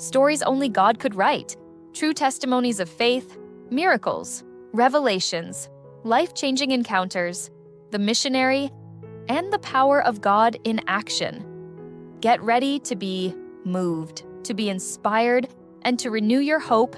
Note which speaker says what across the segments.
Speaker 1: stories only God could write, true testimonies of faith, miracles, revelations, life-changing encounters, the missionary, and the power of God in action. Get ready to be moved, to be inspired, and to renew your hope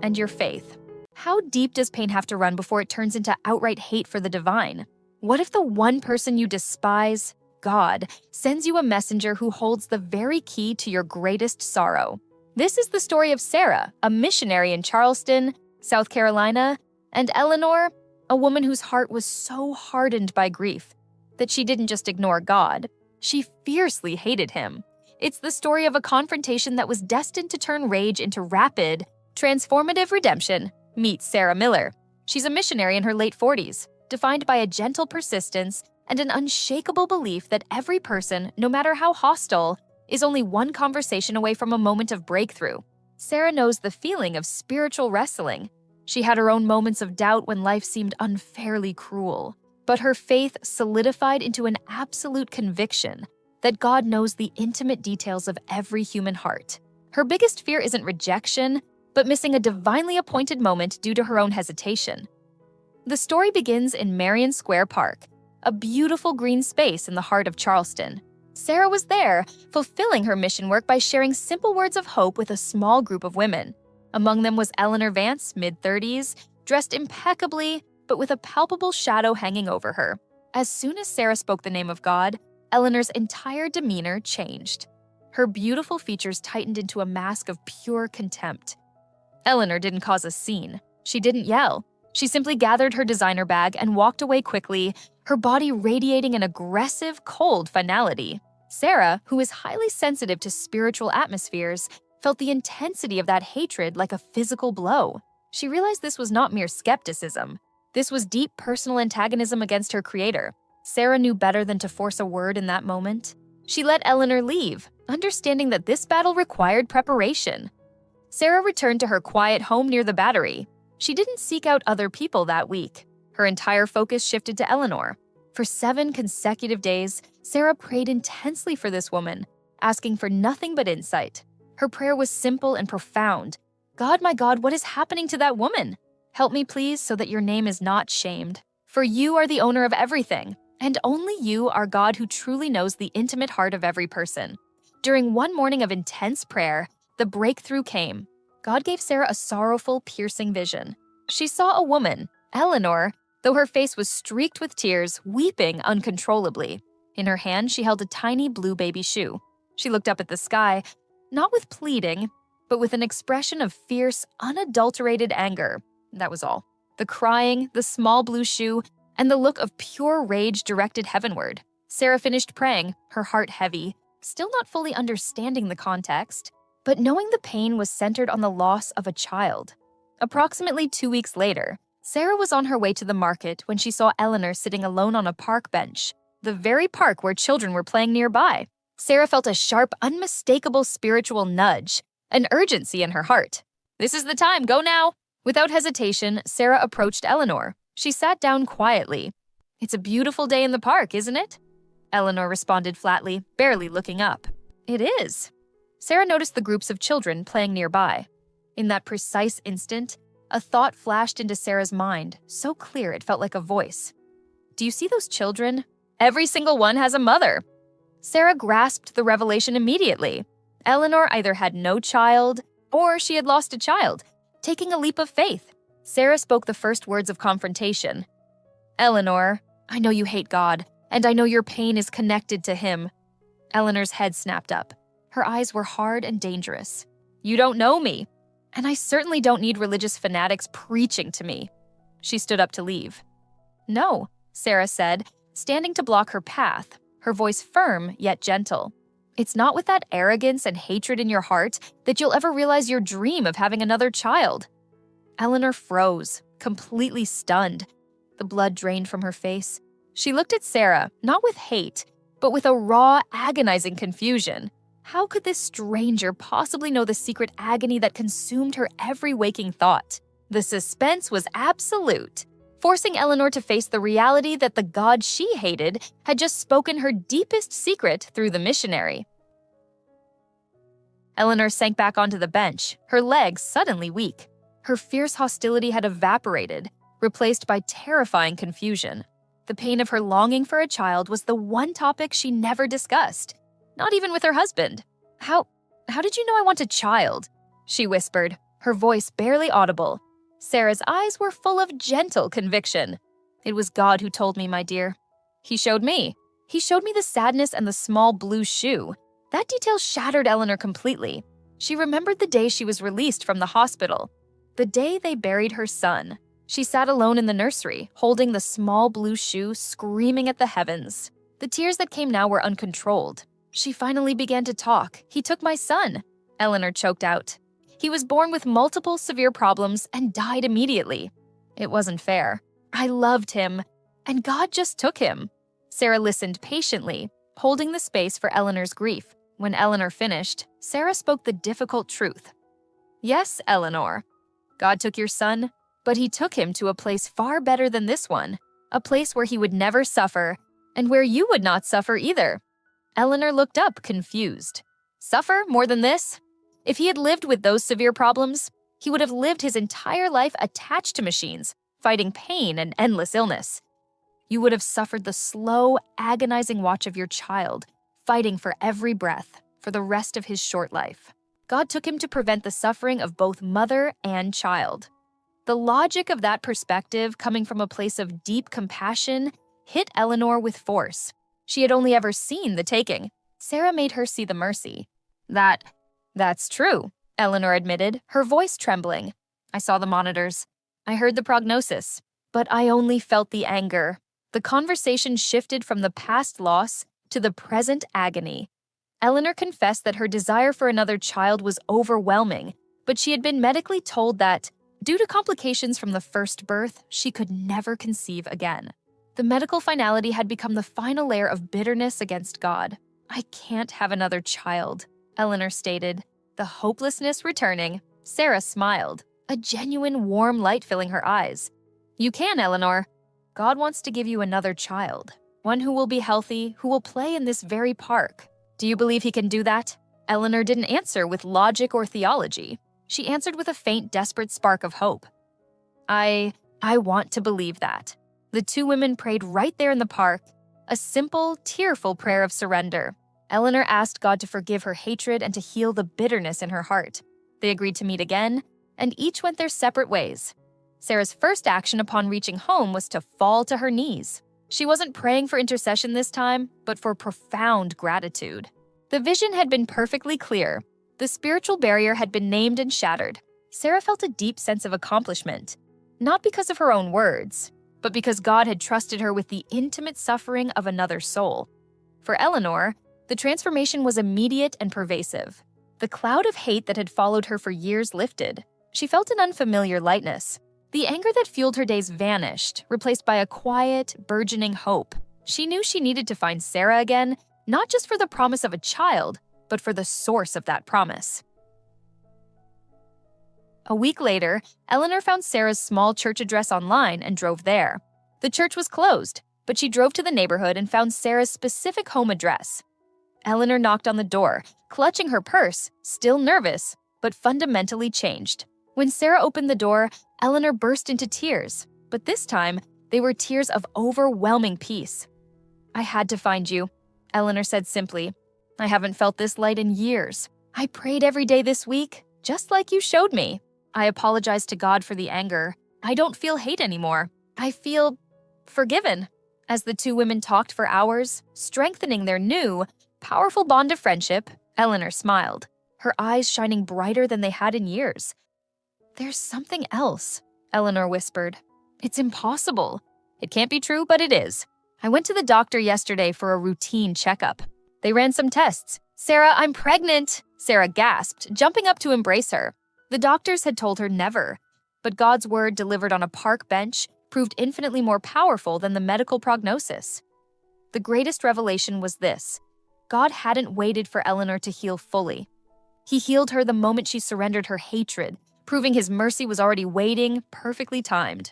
Speaker 1: and your faith. How deep does pain have to run before it turns into outright hate for the divine? What if the one person you despise, God, sends you a messenger who holds the very key to your greatest sorrow? This is the story of Sarah, a missionary in Charleston, South Carolina, and Eleanor, a woman whose heart was so hardened by grief that she didn't just ignore God, she fiercely hated him. It's the story of a confrontation that was destined to turn rage into rapid, transformative redemption. Meet Sarah Miller. She's a missionary in her late 40s, defined by a gentle persistence and an unshakable belief that every person, no matter how hostile, is only one conversation away from a moment of breakthrough. Sarah knows the feeling of spiritual wrestling. She had her own moments of doubt when life seemed unfairly cruel, but her faith solidified into an absolute conviction that God knows the intimate details of every human heart. Her biggest fear isn't rejection, but missing a divinely appointed moment due to her own hesitation. The story begins in Marion Square Park, a beautiful green space in the heart of Charleston. Sarah was there, fulfilling her mission work by sharing simple words of hope with a small group of women. Among them was Eleanor Vance, mid-30s, dressed impeccably, but with a palpable shadow hanging over her. As soon as Sarah spoke the name of God, Eleanor's entire demeanor changed. Her beautiful features tightened into a mask of pure contempt. Eleanor didn't cause a scene. She didn't yell. She simply gathered her designer bag and walked away quickly, her body radiating an aggressive, cold finality. Sarah, who is highly sensitive to spiritual atmospheres, felt the intensity of that hatred like a physical blow. She realized this was not mere skepticism. This was deep personal antagonism against her creator. Sarah knew better than to force a word in that moment. She let Eleanor leave, understanding that this battle required preparation. Sarah returned to her quiet home near the Battery. She didn't seek out other people that week. Her entire focus shifted to Eleanor. For 7 consecutive days, Sarah prayed intensely for this woman, asking for nothing but insight. Her prayer was simple and profound. God, my God, what is happening to that woman? Help me, please, so that your name is not shamed. For you are the owner of everything, and only you are God who truly knows the intimate heart of every person. During one morning of intense prayer, the breakthrough came. God gave Sarah a sorrowful, piercing vision. She saw a woman, Eleanor, though her face was streaked with tears, weeping uncontrollably. In her hand, she held a tiny blue baby shoe. She looked up at the sky, not with pleading, but with an expression of fierce, unadulterated anger. That was all. The crying, the small blue shoe, and the look of pure rage directed heavenward. Sarah finished praying, her heart heavy, still not fully understanding the context, but knowing the pain was centered on the loss of a child. Approximately 2 weeks later, Sarah was on her way to the market when she saw Eleanor sitting alone on a park bench, the very park where children were playing nearby. Sarah felt a sharp, unmistakable spiritual nudge, an urgency in her heart. This is the time, go now! Without hesitation, Sarah approached Eleanor. She sat down quietly. It's a beautiful day in the park, isn't it? Eleanor responded flatly, barely looking up. It is. Sarah noticed the groups of children playing nearby. In that precise instant, a thought flashed into Sarah's mind, so clear it felt like a voice. Do you see those children? Every single one has a mother. Sarah grasped the revelation immediately. Eleanor either had no child, or she had lost a child. Taking a leap of faith, Sarah spoke the first words of confrontation. Eleanor, I know you hate God, and I know your pain is connected to him. Eleanor's head snapped up. Her eyes were hard and dangerous. You don't know me, and I certainly don't need religious fanatics preaching to me. She stood up to leave. No, Sarah said, standing to block her path, her voice firm yet gentle. It's not with that arrogance and hatred in your heart that you'll ever realize your dream of having another child. Eleanor froze, completely stunned. The blood drained from her face. She looked at Sarah, not with hate, but with a raw, agonizing confusion. How could this stranger possibly know the secret agony that consumed her every waking thought? The suspense was absolute, forcing Eleanor to face the reality that the God she hated had just spoken her deepest secret through the missionary. Eleanor sank back onto the bench, her legs suddenly weak. Her fierce hostility had evaporated, replaced by terrifying confusion. The pain of her longing for a child was the one topic she never discussed, not even with her husband. How did you know I want a child?" she whispered, her voice barely audible. Sarah's eyes were full of gentle conviction. "It was God who told me, my dear. He showed me. He showed me the sadness and the small blue shoe." That detail shattered Eleanor completely. She remembered the day she was released from the hospital, the day they buried her son. She sat alone in the nursery, holding the small blue shoe, screaming at the heavens. The tears that came now were uncontrolled. She finally began to talk. "He took my son," Eleanor choked out. "He was born with multiple severe problems and died immediately. It wasn't fair. I loved him, and God just took him." Sarah listened patiently, holding the space for Eleanor's grief. When Eleanor finished, Sarah spoke the difficult truth. "Yes, Eleanor, God took your son, but he took him to a place far better than this one, a place where he would never suffer, and where you would not suffer either." Eleanor looked up, confused. Suffer more than this? If he had lived with those severe problems, he would have lived his entire life attached to machines, fighting pain and endless illness. You would have suffered the slow, agonizing watch of your child, fighting for every breath, for the rest of his short life. God took him to prevent the suffering of both mother and child. The logic of that perspective, coming from a place of deep compassion, hit Eleanor with force. She had only ever seen the taking. Sarah made her see the mercy. That's true, Eleanor admitted, her voice trembling. "I saw the monitors. I heard the prognosis. But I only felt the anger." The conversation shifted from the past loss to the present agony. Eleanor confessed that her desire for another child was overwhelming, but she had been medically told that, due to complications from the first birth, she could never conceive again. The medical finality had become the final layer of bitterness against God. "I can't have another child," Eleanor stated. The hopelessness returning, Sarah smiled, a genuine warm light filling her eyes. "You can, Eleanor. God wants to give you another child, one who will be healthy, who will play in this very park. Do you believe he can do that?" Eleanor didn't answer with logic or theology. She answered with a faint, desperate spark of hope. I want to believe that." The two women prayed right there in the park, a simple, tearful prayer of surrender. Eleanor asked God to forgive her hatred and to heal the bitterness in her heart. They agreed to meet again, and each went their separate ways. Sarah's first action upon reaching home was to fall to her knees. She wasn't praying for intercession this time, but for profound gratitude. The vision had been perfectly clear. The spiritual barrier had been named and shattered. Sarah felt a deep sense of accomplishment, not because of her own words, but because God had trusted her with the intimate suffering of another soul. For Eleanor, the transformation was immediate and pervasive. The cloud of hate that had followed her for years lifted. She felt an unfamiliar lightness. The anger that fueled her days vanished, replaced by a quiet, burgeoning hope. She knew she needed to find Sarah again, not just for the promise of a child, but for the source of that promise. A week later, Eleanor found Sarah's small church address online and drove there. The church was closed, but she drove to the neighborhood and found Sarah's specific home address. Eleanor knocked on the door, clutching her purse, still nervous, but fundamentally changed. When Sarah opened the door, Eleanor burst into tears, but this time, they were tears of overwhelming peace. "I had to find you," Eleanor said simply. "I haven't felt this light in years. I prayed every day this week, just like you showed me. I apologized to God for the anger. I don't feel hate anymore. I feel forgiven." As the two women talked for hours, strengthening their new, powerful bond of friendship, Eleanor smiled, her eyes shining brighter than they had in years. "There's something else," Eleanor whispered. "It's impossible. It can't be true, but it is. I went to the doctor yesterday for a routine checkup. They ran some tests. Sarah, I'm pregnant!" Sarah gasped, jumping up to embrace her. The doctors had told her never, but God's word delivered on a park bench proved infinitely more powerful than the medical prognosis. The greatest revelation was this: God hadn't waited for Eleanor to heal fully. He healed her the moment she surrendered her hatred, proving his mercy was already waiting, perfectly timed.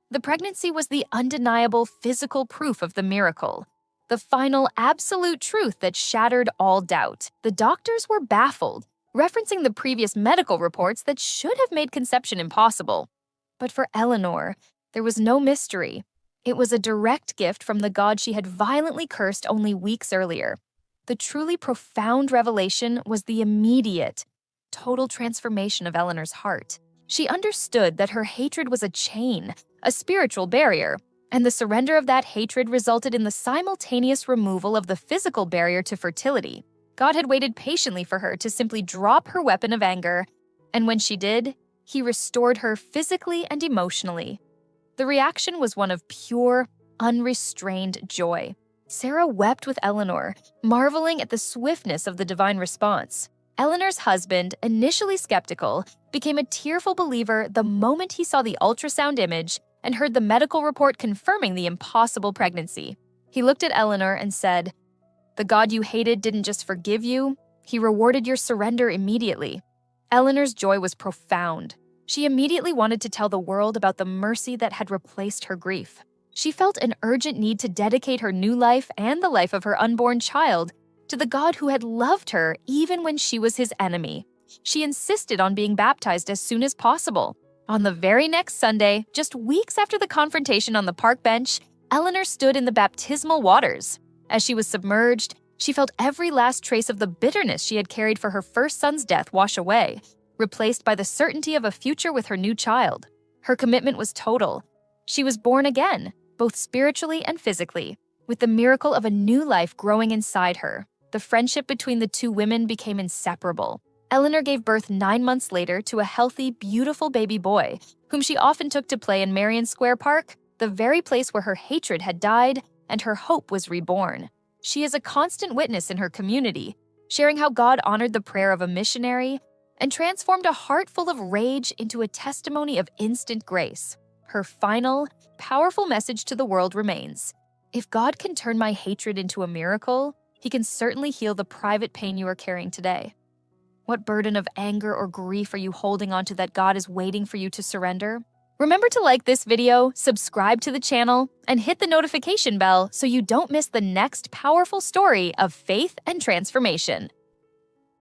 Speaker 1: The pregnancy was the undeniable physical proof of the miracle. the final absolute truth that shattered all doubt. The doctors were baffled, referencing the previous medical reports that should have made conception impossible. But for Eleanor, there was no mystery. It was a direct gift from the God she had violently cursed only weeks earlier. The truly profound revelation was the immediate, total transformation of Eleanor's heart. She understood that her hatred was a chain, a spiritual barrier, and the surrender of that hatred resulted in the simultaneous removal of the physical barrier to fertility. God had waited patiently for her to simply drop her weapon of anger, and when she did, He restored her physically and emotionally. The reaction was one of pure, unrestrained joy. Sarah wept with Eleanor, marveling at the swiftness of the divine response. Eleanor's husband, initially skeptical, became a tearful believer the moment he saw the ultrasound image and heard the medical report confirming the impossible pregnancy. He looked at Eleanor and said, "The God you hated didn't just forgive you, He rewarded your surrender immediately." Eleanor's joy was profound. She immediately wanted to tell the world about the mercy that had replaced her grief. She felt an urgent need to dedicate her new life and the life of her unborn child to the God who had loved her even when she was His enemy. She insisted on being baptized as soon as possible. On the very next Sunday, just weeks after the confrontation on the park bench, Eleanor stood in the baptismal waters. As she was submerged, she felt every last trace of the bitterness she had carried for her first son's death wash away, replaced by the certainty of a future with her new child. Her commitment was total. She was born again, both spiritually and physically, with the miracle of a new life growing inside her. The friendship between the two women became inseparable. Eleanor gave birth 9 months later to a healthy, beautiful baby boy, whom she often took to play in Marion Square Park, the very place where her hatred had died and her hope was reborn. She is a constant witness in her community, sharing how God honored the prayer of a missionary and transformed a heart full of rage into a testimony of instant grace. Her final, powerful message to the world remains: if God can turn my hatred into a miracle, He can certainly heal the private pain you are carrying today. What burden of anger or grief are you holding onto that God is waiting for you to surrender? Remember to like this video, subscribe to the channel, and hit the notification bell so you don't miss the next powerful story of faith and transformation.